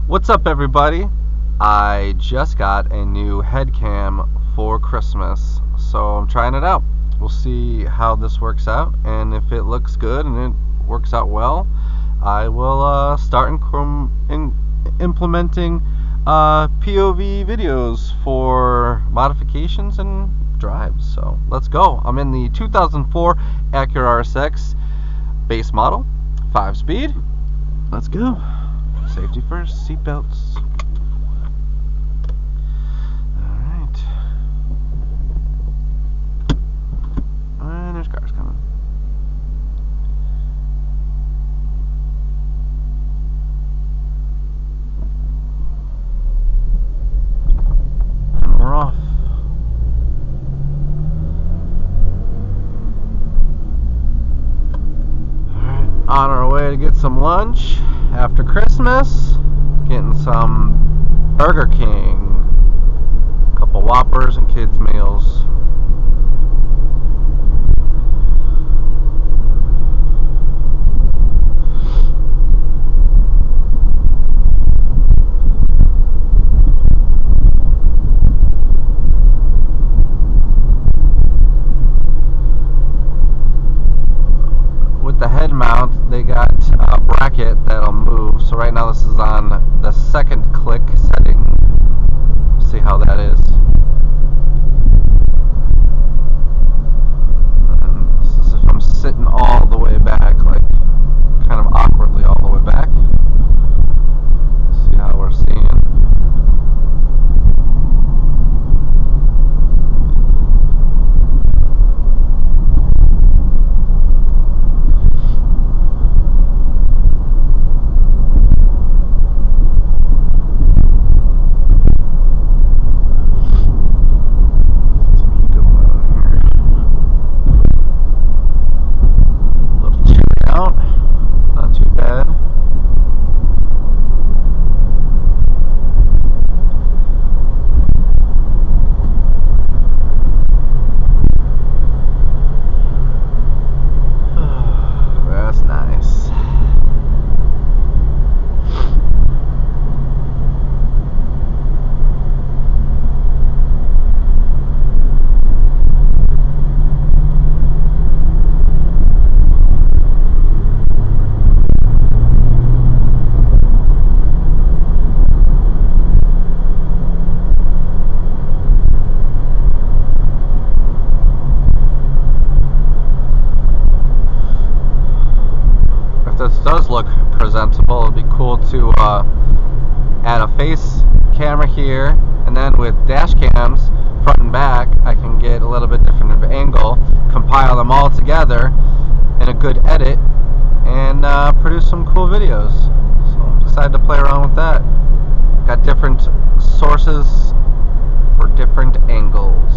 What's up, everybody? I just got a new Headcam for Christmas, so I'm trying it out. We'll see how this works out, and if it looks good and it works out well, I will start implementing POV videos for modifications and drives. So let's go. I'm in the 2004 Acura RSX base model, 5-speed. Let's go. Safety first, seatbelts. Alright. And there's cars coming. And we're off. Alright, on our way to get some lunch. After Christmas, getting some Burger King, a couple Whoppers and kids' meals. With the head mount, they got a bracket that'll move. So right now this is on the second click setting. See how that is. And this is if I'm sitting all the way back, like kind of awkwardly all the way back. See how we're seeing. This does look presentable. It'd be cool to add a face camera here, and then with dash cams front and back I can get a little bit different of angle, compile them all together in a good edit, and produce some cool videos. So I decided to play around with that. Got different sources for different angles.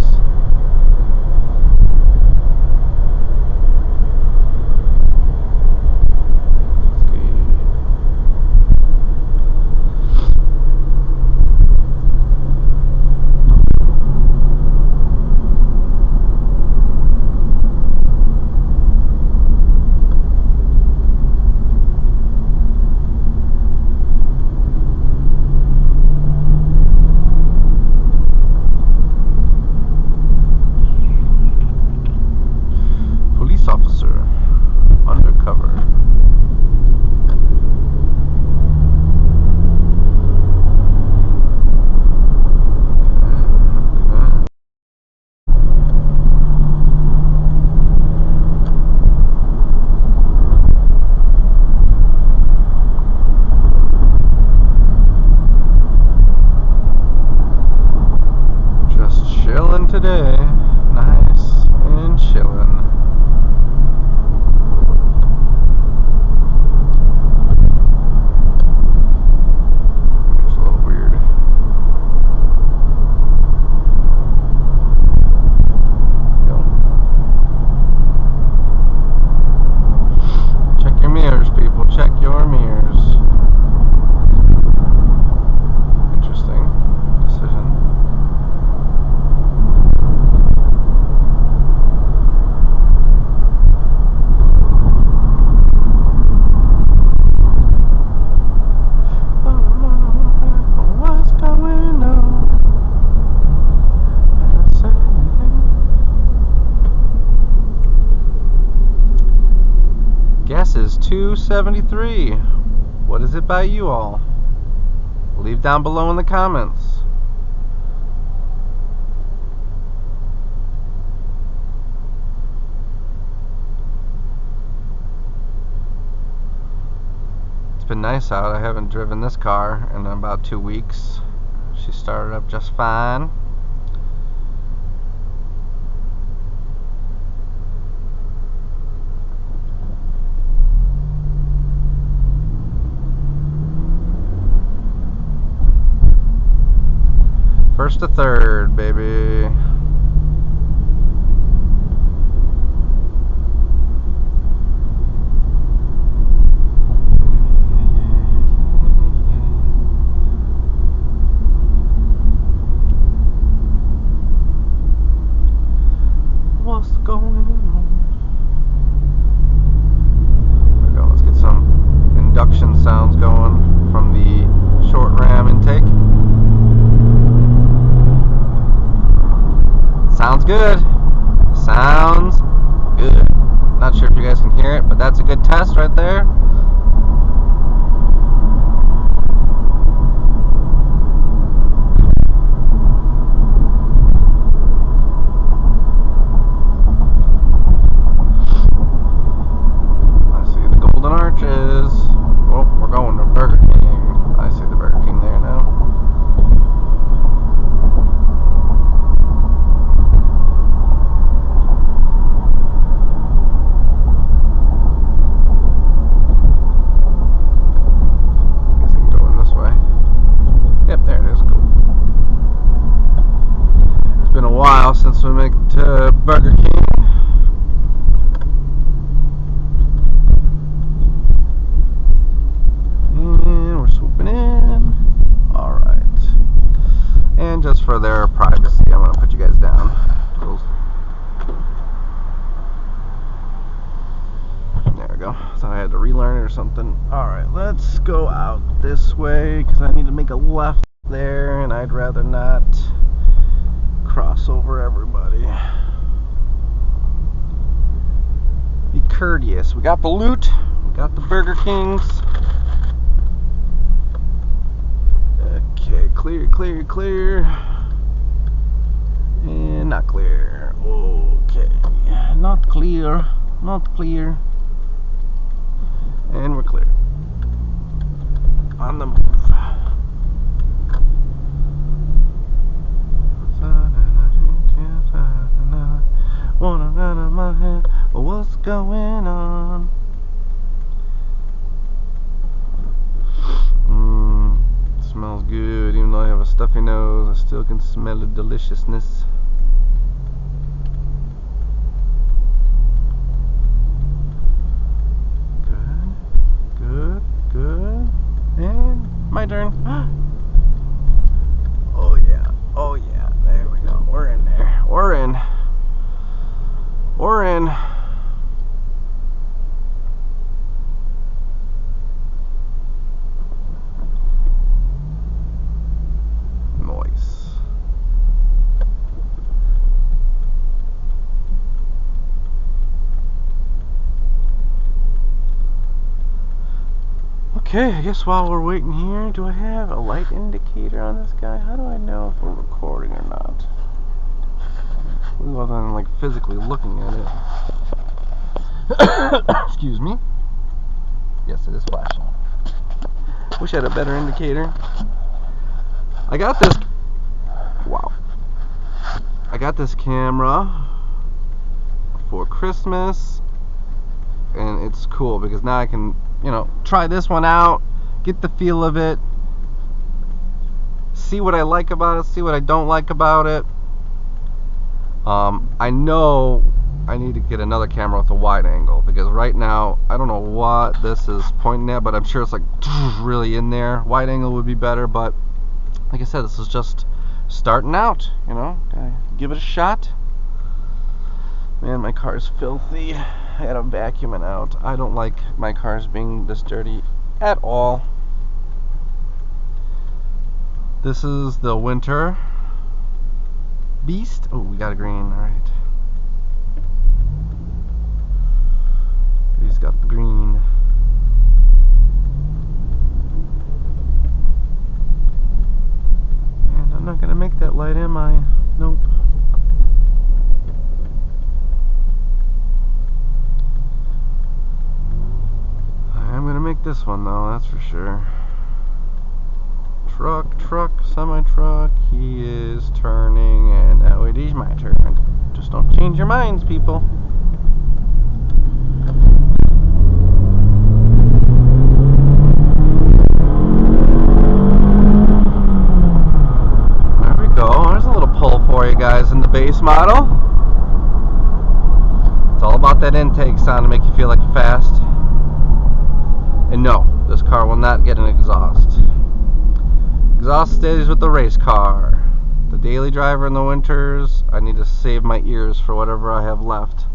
273. What is it by you all? Leave down below in the comments. It's been nice out. I haven't driven this car in about 2 weeks. She started up just fine. First to third, baby. What's going on? There we go. Let's get some induction sounds going from the short ram intake. Sounds good. Sounds good. Not sure if you guys can hear it, but that's a good test right there. I see the golden arches. Oh, we're going to Burger King. I see the Burger King there now. While since we make it to Burger King. And we're swooping in. Alright. And just for their privacy, I'm going to put you guys down. There we go. Thought I had to relearn it or something. Alright, let's go out this way because I need to make a left there and I'd rather not cross over everybody. Be courteous. We got the loot. We got the Burger Kings. Okay, clear, clear, clear. And not clear. Okay. Not clear. Not clear. And we're clear. On the move. Wanna run out my head, what's going on? Smells good, even though I have a stuffy nose, I still can smell the deliciousness. Good, good, good, and my turn. Oh yeah, oh yeah, there we go, we're in there, we're in. We're in. Nice. Okay, I guess while we're waiting here, do I have a light indicator on this guy? How do I know if we're recording or not? Other than like physically looking at it. Excuse me. Yes, it is flashing. Wish I had a better indicator. I got this. Wow. I got this camera for Christmas, and it's cool because now I can, you know, try this one out, get the feel of it, see what I like about it, see what I don't like about it. I know I need to get another camera with a wide angle because right now I don't know what this is pointing at, but I'm sure it's like really in there. Wide angle would be better, but like I said, this is just starting out, you know, gotta give it a shot. Man, my car is filthy. I gotta vacuum it out. I don't like my cars being this dirty at all. This is the winter beast. Oh, we got a green. Alright. He's got the green. light am I? Nope. I'm gonna make this one though, that's for sure. Truck, semi-truck. He is turning, and now it is my turn. Just don't change your minds, people. There we go. There's a little pull for you guys in the base model. It's all about that intake sound to make you feel like you're fast. And no, this car will not get an exhaust. Exhaust stays with the race car. The daily driver in the winters, I need to save my ears for whatever I have left.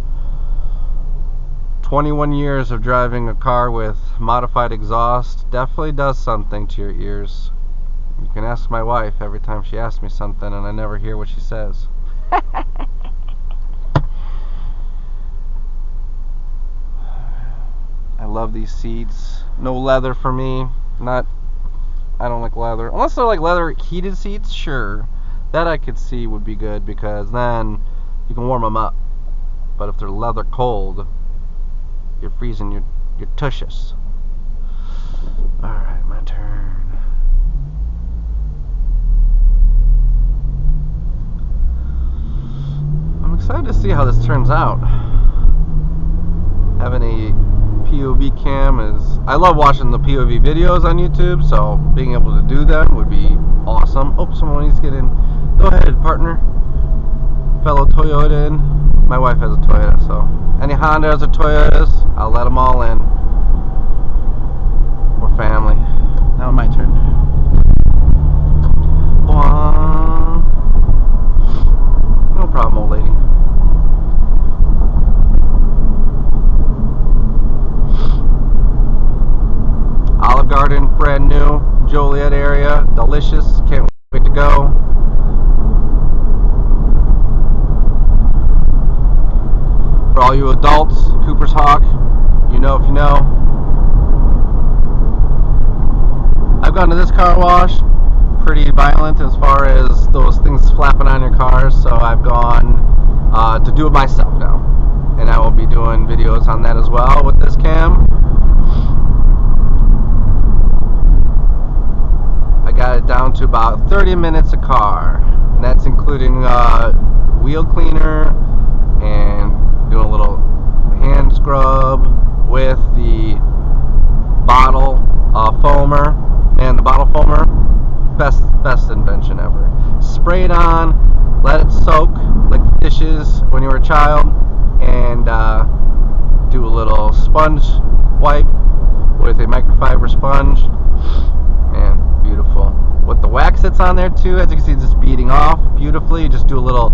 21 years of driving a car with modified exhaust definitely does something to your ears. You can ask my wife every time she asks me something and I never hear what she says. I love these seats. No leather for me. I don't like leather. Unless they're like leather heated seats, sure. That I could see would be good because then you can warm them up. But if they're leather cold, you're freezing your tushes. Alright, my turn. I'm excited to see how this turns out. Having a POV cam is... I love watching the POV videos on YouTube, so being able to do that would be awesome. Oh, someone needs to get in. Go ahead, partner. Fellow Toyotan. My wife has a Toyota, so any Hondas or Toyotas, I'll let them all in. We're family. Now my turn. No problem, old lady. Olive Garden, brand new, Joliet area, delicious, can't wait to go. For all you adults, Cooper's Hawk, you know if you know. I've gone to this car wash, pretty violent as far as those things flapping on your cars, so I've gone to do it myself now. And I will be doing videos on that as well with this cam. Got it down to about 30 minutes a car, and that's including wheel cleaner and doing a little hand scrub with the bottle foamer. And the bottle foamer, best invention ever. Spray it on, let it soak like the dishes when you were a child, and do a little sponge wipe with a microfiber sponge. Man, beautiful. With the wax that's on there too, as you can see, it's just beading off beautifully. Just do a little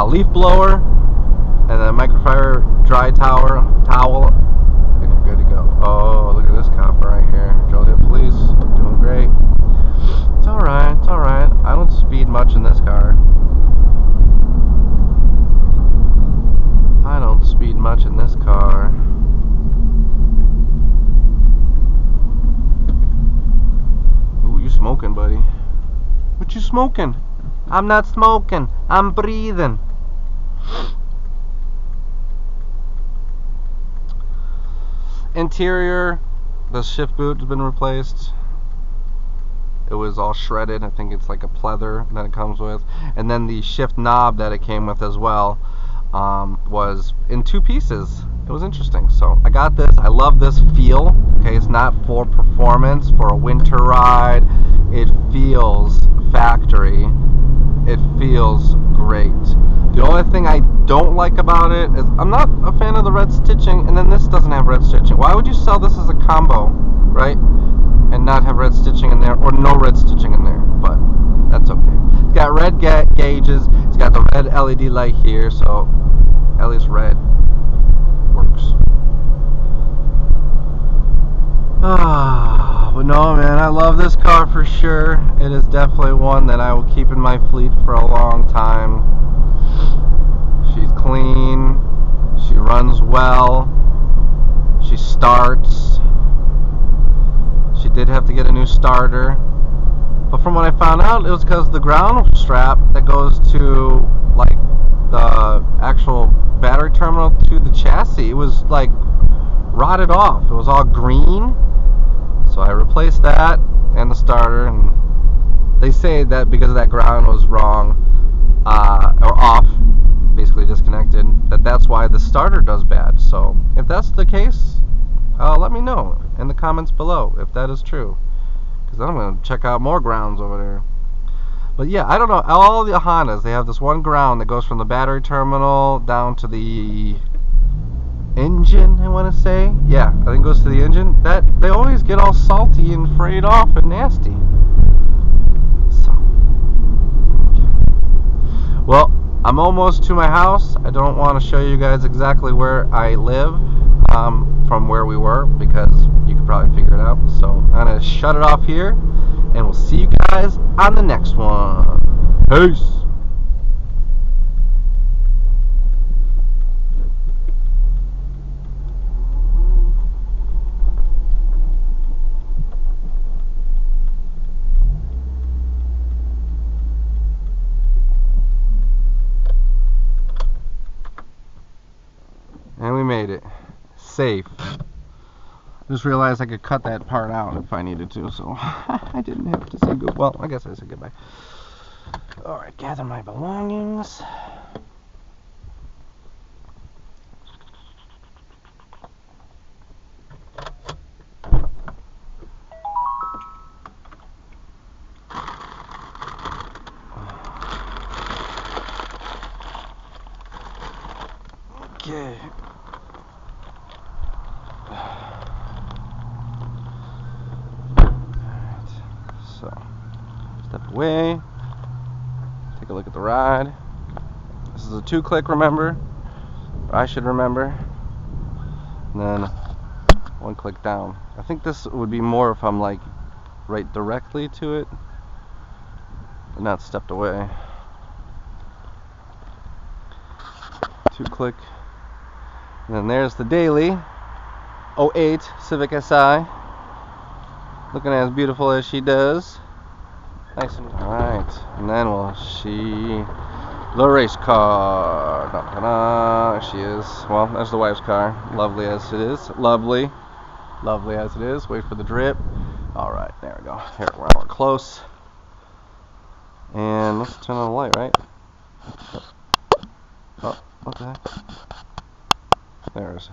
leaf blower and then a microfiber dry towel, and you're good to go. Oh, look at this copper right here. Joliet Police, doing great. It's alright, it's alright. I don't speed much in this car. I don't speed much in this car. Smoking, buddy. What you smoking? I'm not smoking. I'm breathing. Interior, the shift boot has been replaced. It was all shredded. I think it's like a pleather that it comes with. And then the shift knob that it came with as well was in 2 pieces. It was interesting. So I got this. I love this feel. Okay, it's not for performance, for a winter ride. It feels factory. It feels great. The only thing I don't like about it is I'm not a fan of the red stitching, and then this doesn't have red stitching. Why would you sell this as a combo, right? And not have red stitching in there, or no red stitching in there, but that's okay. It's got red gauges. It's got the red LED light here, so at least red works. But no, man, I love this car for sure. It is definitely one that I will keep in my fleet for a long time. She's clean. She runs well. She starts. She did have to get a new starter. But from what I found out, it was because the ground strap that goes to like the actual battery terminal to the chassis, it was like rotted off. It was all green. So I replaced that and the starter, and they say that because of that ground was wrong or off, basically disconnected, that's why the starter does bad. So if that's the case, let me know in the comments below if that is true, because I'm going to check out more grounds over there. But yeah, I don't know, all the Hondas, they have this one ground that goes from the battery terminal down to the engine, I want to say. Yeah, I think it goes to the engine. That they always get all salty and frayed off and nasty. So, well, I'm almost to my house. I don't want to show you guys exactly where I live from where we were, because you could probably figure it out. So I'm going to shut it off here, and we'll see you guys on the next one. Peace. And we made it. Safe. Just realized I could cut that part out if I needed to, so I didn't have to say good. Well, I guess I said goodbye. Alright, gather my belongings. Okay. Alright, so step away, take a look at the ride. This is a 2-click, remember, or I should remember, and then 1 click down. I think this would be more if I'm like right directly to it, but not stepped away. 2-click, and then there's the daily 08 Civic Si, looking as beautiful as she does. Nice and alright, and then we'll see the race car. There she is. Well, that's the wife's car. Lovely as it is. Lovely as it is. Wait for the drip. Alright, there we go. Here, we're close. And let's turn on the light, right? Oh, what the heck? There's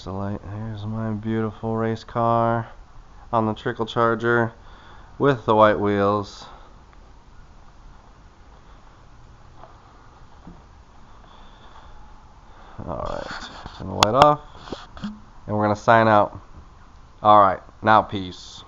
the light. There's my beautiful race car on the trickle charger with the white wheels. Alright, turn the light off, and we're going to sign out. Alright, now peace.